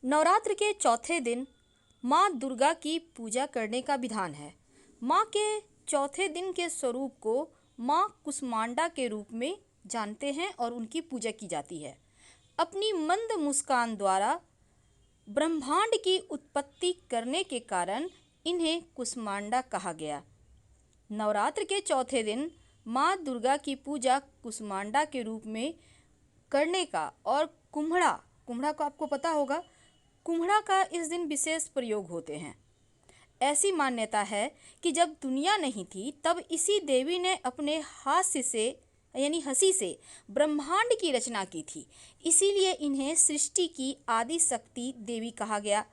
नवरात्र के चौथे दिन माँ दुर्गा की पूजा करने का विधान है। माँ के चौथे दिन के स्वरूप को माँ कुष्मांडा के रूप में जानते हैं और उनकी पूजा की जाती है। अपनी मंद मुस्कान द्वारा ब्रह्मांड की उत्पत्ति करने के कारण इन्हें कुष्मांडा कहा गया। नवरात्र के चौथे दिन माँ दुर्गा की पूजा कुष्मांडा के रूप में करने का और कुम्हड़ा को आपको पता होगा, कुम्हड़ा का इस दिन विशेष प्रयोग होते हैं। ऐसी मान्यता है कि जब दुनिया नहीं थी तब इसी देवी ने अपने हास्य से यानी हंसी से ब्रह्मांड की रचना की थी, इसीलिए इन्हें सृष्टि की आदि शक्ति देवी कहा गया।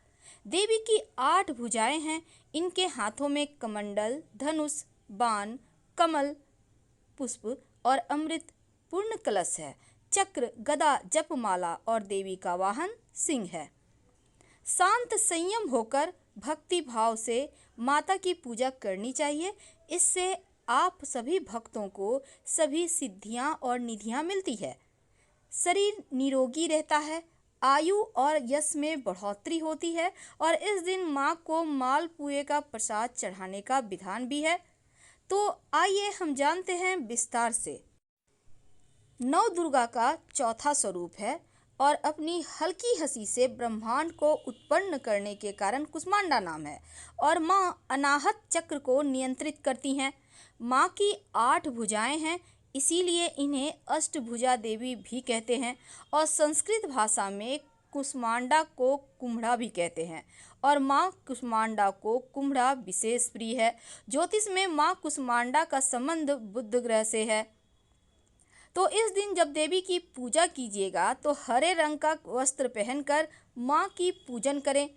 देवी की 8 भुजाएं हैं। इनके हाथों में कमंडल, धनुष, बाण, कमल, पुष्प और अमृत पूर्ण कलश है। चक्र, गदा, जपमाला और देवी का वाहन सिंह है। शांत संयम होकर भक्ति भाव से माता की पूजा करनी चाहिए। इससे आप सभी भक्तों को सभी सिद्धियां और निधियां मिलती है। शरीर निरोगी रहता है, आयु और यश में बढ़ोतरी होती है और इस दिन माँ को मालपुए का प्रसाद चढ़ाने का विधान भी है। तो आइए हम जानते हैं विस्तार से। नव दुर्गा का चौथा स्वरूप है और अपनी हल्की हंसी से ब्रह्मांड को उत्पन्न करने के कारण कुष्मांडा नाम है और माँ अनाहत चक्र को नियंत्रित करती हैं। माँ की 8 भुजाएं हैं, इसीलिए इन्हें अष्टभुजा देवी भी कहते हैं और संस्कृत भाषा में कुष्मांडा को कुम्हड़ा भी कहते हैं और माँ कुष्मांडा को कुम्हड़ा विशेष प्रिय है। ज्योतिष में माँ कुष्मांडा का संबंध बुध ग्रह से है। तो इस दिन जब देवी की पूजा कीजिएगा तो हरे रंग का वस्त्र पहनकर माँ की पूजन करें।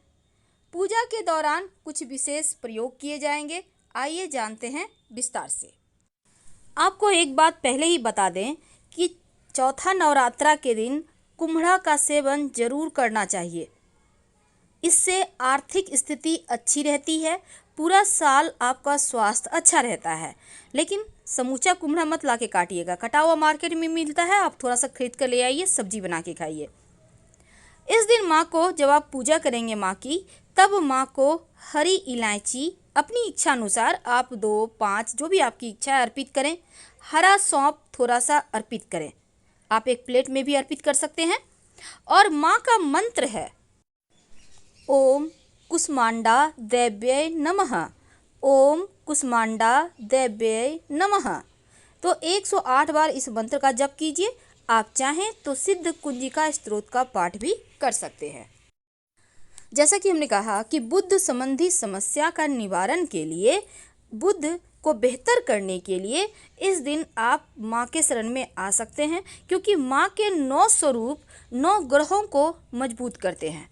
पूजा के दौरान कुछ विशेष प्रयोग किए जाएंगे, आइए जानते हैं विस्तार से। आपको एक बात पहले ही बता दें कि चौथा नवरात्रा के दिन कुम्हड़ा का सेवन जरूर करना चाहिए। इससे आर्थिक स्थिति अच्छी रहती है, पूरा साल आपका स्वास्थ्य अच्छा रहता है। लेकिन समूचा कुम्हड़ा मत ला के काटिएगा, कटा हुआ मार्केट में मिलता है, आप थोड़ा सा खरीद कर ले आइए, सब्जी बना के खाइए। इस दिन माँ को जब आप पूजा करेंगे माँ की, तब माँ को हरी इलायची अपनी इच्छा अनुसार आप 2, 5 जो भी आपकी इच्छा है अर्पित करें। हरा सौंफ थोड़ा सा अर्पित करें, आप एक प्लेट में भी अर्पित कर सकते हैं। और माँ का मंत्र है ओम कुष्मांडा देव्यै नमः, ओम कुष्मांडा देव्यै नमः। तो 108 बार इस मंत्र का जप कीजिए। आप चाहें तो सिद्ध कुंजिका स्तोत्र का पाठ भी कर सकते हैं। जैसा कि हमने कहा कि बुद्ध संबंधी समस्या का निवारण के लिए, बुद्ध को बेहतर करने के लिए इस दिन आप माँ के शरण में आ सकते हैं, क्योंकि माँ के 9 स्वरूप 9 ग्रहों को मजबूत करते हैं।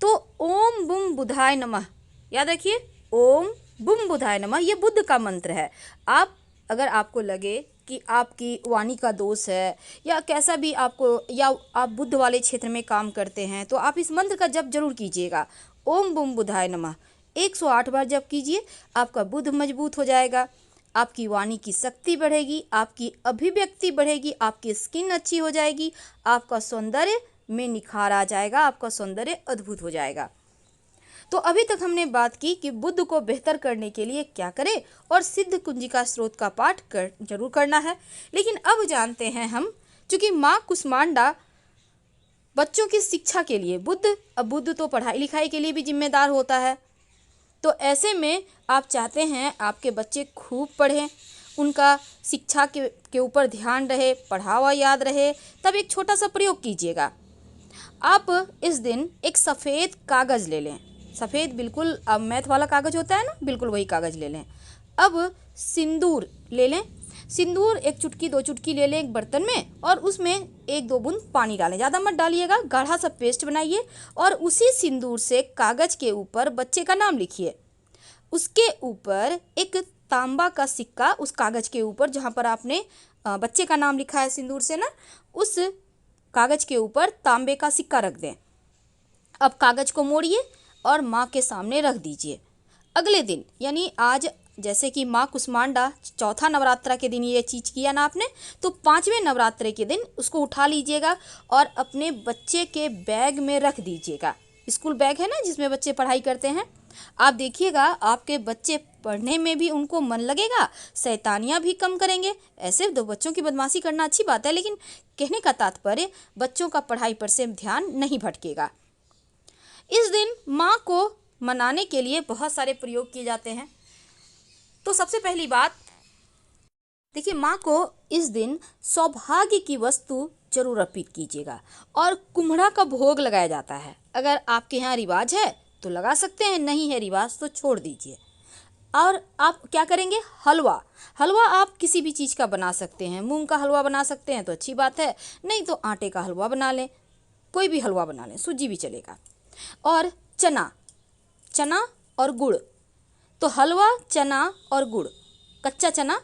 तो ओम बुम बुधाय नमः याद रखिए, ओम बुम बुधाय नमः ये बुद्ध का मंत्र है। आप अगर आपको लगे कि आपकी वाणी का दोष है या कैसा भी आपको, या आप बुद्ध वाले क्षेत्र में काम करते हैं, तो आप इस मंत्र का जप जरूर कीजिएगा। ओम बुम बुधाय नमः 108 बार जप कीजिए, आपका बुद्ध मजबूत हो जाएगा, आपकी वाणी की शक्ति बढ़ेगी, आपकी अभिव्यक्ति बढ़ेगी, आपकी स्किन अच्छी हो जाएगी, आपका सौंदर्य में निखार आ जाएगा, आपका सौंदर्य अद्भुत हो जाएगा। तो अभी तक हमने बात की कि बुद्ध को बेहतर करने के लिए क्या करें और सिद्ध कुंजिका स्तोत्र का पाठ जरूर करना है। लेकिन अब जानते हैं हम, चूँकि माँ कुष्मांडा बच्चों की शिक्षा के लिए, बुद्ध तो पढ़ाई लिखाई के लिए भी जिम्मेदार होता है। तो ऐसे में आप चाहते हैं आपके बच्चे खूब पढ़ें, उनका शिक्षा के ऊपर ध्यान रहे, पढ़ा हुआ याद रहे, तब एक छोटा सा प्रयोग कीजिएगा। आप इस दिन एक सफ़ेद कागज़ ले लें, सफ़ेद बिल्कुल मैथ वाला कागज़ होता है ना, बिल्कुल वही कागज़ ले लें। अब सिंदूर ले लें, सिंदूर 1 चुटकी 2 चुटकी ले लें एक बर्तन में और उसमें 1-2 बूंद पानी डालें, ज़्यादा मत डालिएगा, गाढ़ा सा पेस्ट बनाइए और उसी सिंदूर से कागज़ के ऊपर बच्चे का नाम लिखिए। उसके ऊपर एक तांबा का सिक्का, उस कागज़ के ऊपर जहाँ पर आपने बच्चे का नाम लिखा है सिंदूर से ना, उस कागज़ के ऊपर तांबे का सिक्का रख दें। अब कागज़ को मोड़िए और माँ के सामने रख दीजिए। अगले दिन यानी आज, जैसे कि माँ कुष्मांडा चौथा नवरात्रा के दिन ये चीज़ किया ना आपने, तो 5वें नवरात्रे के दिन उसको उठा लीजिएगा और अपने बच्चे के बैग में रख दीजिएगा। स्कूल बैग है ना जिसमें बच्चे पढ़ाई करते हैं, आप देखिएगा आपके बच्चे पढ़ने में भी उनको मन लगेगा, शैतानियाँ भी कम करेंगे। ऐसे दो बच्चों की बदमाशी करना अच्छी बात है, लेकिन कहने का तात्पर्य बच्चों का पढ़ाई पर से ध्यान नहीं भटकेगा। इस दिन माँ को मनाने के लिए बहुत सारे प्रयोग किए जाते हैं। तो सबसे पहली बात देखिए, माँ को इस दिन सौभाग्य की वस्तु जरूर अर्पित कीजिएगा और कुम्हड़ा का भोग लगाया जाता है। अगर आपके यहाँ रिवाज है तो लगा सकते हैं, नहीं है रिवाज तो छोड़ दीजिए। और आप क्या करेंगे, हलवा आप किसी भी चीज़ का बना सकते हैं। मूंग का हलवा बना सकते हैं तो अच्छी बात है, नहीं तो आटे का हलवा बना लें, कोई भी हलवा बना लें, सूजी भी चलेगा। और चना और गुड़, तो हलवा, चना और गुड़, कच्चा चना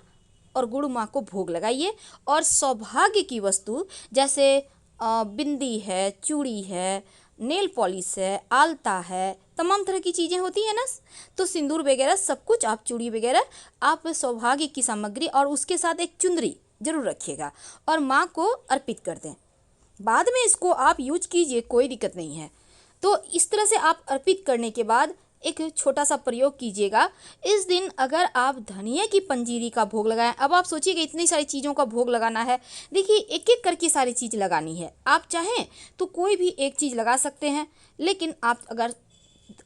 और गुड़ माँ को भोग लगाइए। और सौभाग्य की वस्तु जैसे बिंदी है, चूड़ी है, नेल पॉलिश है, आलता है, तमाम तरह की चीज़ें होती हैं ना, तो सिंदूर वगैरह सब कुछ, आप चूड़ी वगैरह, आप सौभाग्य की सामग्री और उसके साथ एक चुंदरी जरूर रखिएगा और माँ को अर्पित कर दें। बाद में इसको आप यूज कीजिए, कोई दिक्कत नहीं है। तो इस तरह से आप अर्पित करने के बाद एक छोटा सा प्रयोग कीजिएगा। इस दिन अगर आप धनिया की पंजीरी का भोग लगाएं, अब आप सोचिएगा इतनी सारी चीज़ों का भोग लगाना है, देखिए एक एक करके सारी चीज़ लगानी है। आप चाहें तो कोई भी एक चीज़ लगा सकते हैं, लेकिन आप अगर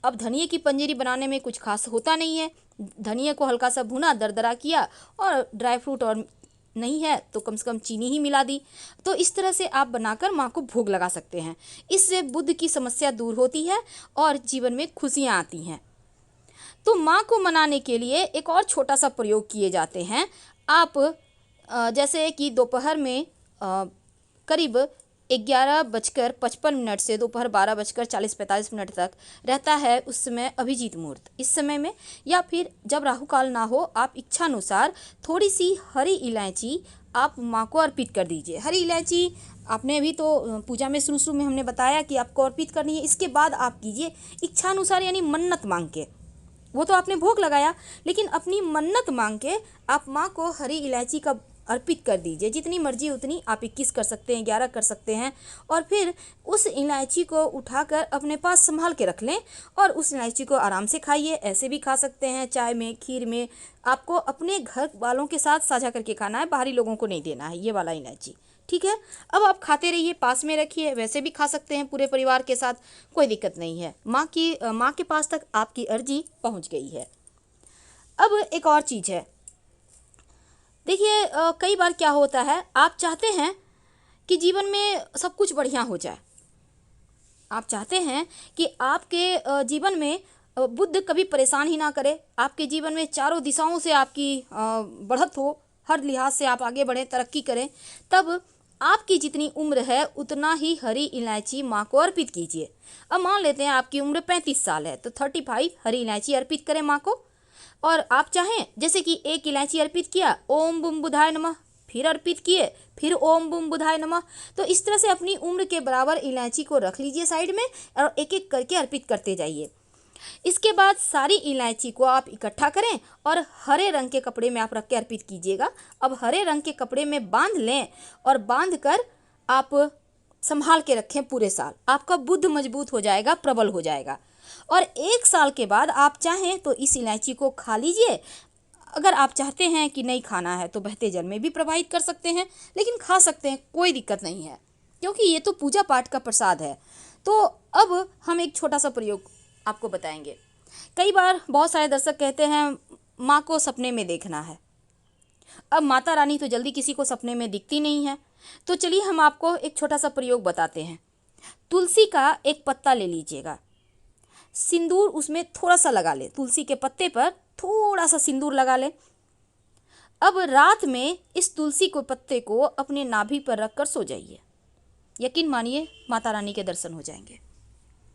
अब धनिया की पंजीरी बनाने में कुछ खास होता नहीं है, धनिया को हल्का सा भुना, दरदरा किया और ड्राई फ्रूट और नहीं है तो कम से कम चीनी ही मिला दी। तो इस तरह से आप बनाकर माँ को भोग लगा सकते हैं। इससे बुद्ध की समस्या दूर होती है और जीवन में खुशियाँ आती हैं। तो माँ को मनाने के लिए एक और छोटा सा प्रयोग किए जाते हैं। आप जैसे कि दोपहर में करीब 11:55 से दोपहर 12:40-45 तक रहता है उस समय अभिजीत मुहूर्त। इस समय में या फिर जब राहु काल ना हो, आप इच्छानुसार थोड़ी सी हरी इलायची आप माँ को अर्पित कर दीजिए। हरी इलायची आपने अभी तो पूजा में शुरू में हमने बताया कि आपको अर्पित करनी है, इसके बाद आप कीजिए इच्छानुसार, यानी मन्नत मांग के। वो तो आपने भोग लगाया, लेकिन अपनी मन्नत मांग के आप माँ को हरी इलायची का अर्पित कर दीजिए। जितनी मर्जी उतनी, आप 21 कर सकते हैं, 11 कर सकते हैं। और फिर उस इलायची को उठाकर अपने पास संभाल के रख लें और उस इलायची को आराम से खाइए। ऐसे भी खा सकते हैं, चाय में, खीर में। आपको अपने घर वालों के साथ साझा करके खाना है, बाहरी लोगों को नहीं देना है ये वाला इलायची, ठीक है। अब आप खाते रहिए, पास में रखिए। वैसे भी खा सकते हैं पूरे परिवार के साथ, कोई दिक्कत नहीं है। माँ के पास तक आपकी अर्जी पहुँच गई है। अब एक और चीज़ है, देखिए कई बार क्या होता है, आप चाहते हैं कि जीवन में सब कुछ बढ़िया हो जाए, आप चाहते हैं कि आपके जीवन में बुद्ध कभी परेशान ही ना करे, आपके जीवन में चारों दिशाओं से आपकी बढ़त हो, हर लिहाज से आप आगे बढ़ें, तरक्की करें। तब आपकी जितनी उम्र है उतना ही हरी इलायची माँ को अर्पित कीजिए। अब मान लेते हैं आपकी उम्र 35 साल है, तो 35 हरी इलायची अर्पित करें माँ को। और आप चाहें जैसे कि एक इलायची अर्पित किया, ओम बुम बुधाय नमः, फिर अर्पित किए, फिर ओम बुम बुधाय नमः। तो इस तरह से अपनी उम्र के बराबर इलायची को रख लीजिए साइड में और एक एक करके अर्पित करते जाइए। इसके बाद सारी इलायची को आप इकट्ठा करें और हरे रंग के कपड़े में आप रख के अर्पित कीजिएगा। अब हरे रंग के कपड़े में बांध लें और बांध कर आप संभाल के रखें पूरे साल। आपका बुद्ध मजबूत हो जाएगा, प्रबल हो जाएगा। और 1 साल के बाद आप चाहें तो इस इलायची को खा लीजिए। अगर आप चाहते हैं कि नहीं खाना है तो बहते जल में भी प्रवाहित कर सकते हैं, लेकिन खा सकते हैं, कोई दिक्कत नहीं है, क्योंकि ये तो पूजा पाठ का प्रसाद है। तो अब हम एक छोटा सा प्रयोग आपको बताएंगे। कई बार बहुत सारे दर्शक कहते हैं माँ को सपने में देखना है। अब माता रानी तो जल्दी किसी को सपने में दिखती नहीं है, तो चलिए हम आपको एक छोटा सा प्रयोग बताते हैं। तुलसी का एक पत्ता ले लीजिएगा, सिंदूर उसमें थोड़ा सा लगा ले, तुलसी के पत्ते पर थोड़ा सा सिंदूर लगा ले। अब रात में इस तुलसी के पत्ते को अपने नाभि पर रखकर सो जाइए। यकीन मानिए माता रानी के दर्शन हो जाएंगे।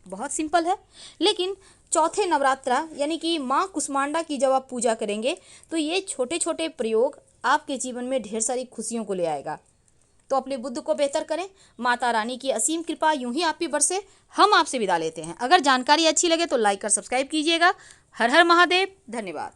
बहुत सिंपल है, लेकिन चौथे नवरात्रा यानी कि माँ कुष्मांडा की जब आप पूजा करेंगे तो ये छोटे छोटे प्रयोग आपके जीवन में ढेर सारी खुशियों को ले आएगा। तो अपने बुद्ध को बेहतर करें, माता रानी की असीम कृपा यूं ही आप पे बरसे। हम आपसे विदा लेते हैं। अगर जानकारी अच्छी लगे तो लाइक और सब्सक्राइब कीजिएगा। हर हर महादेव, धन्यवाद।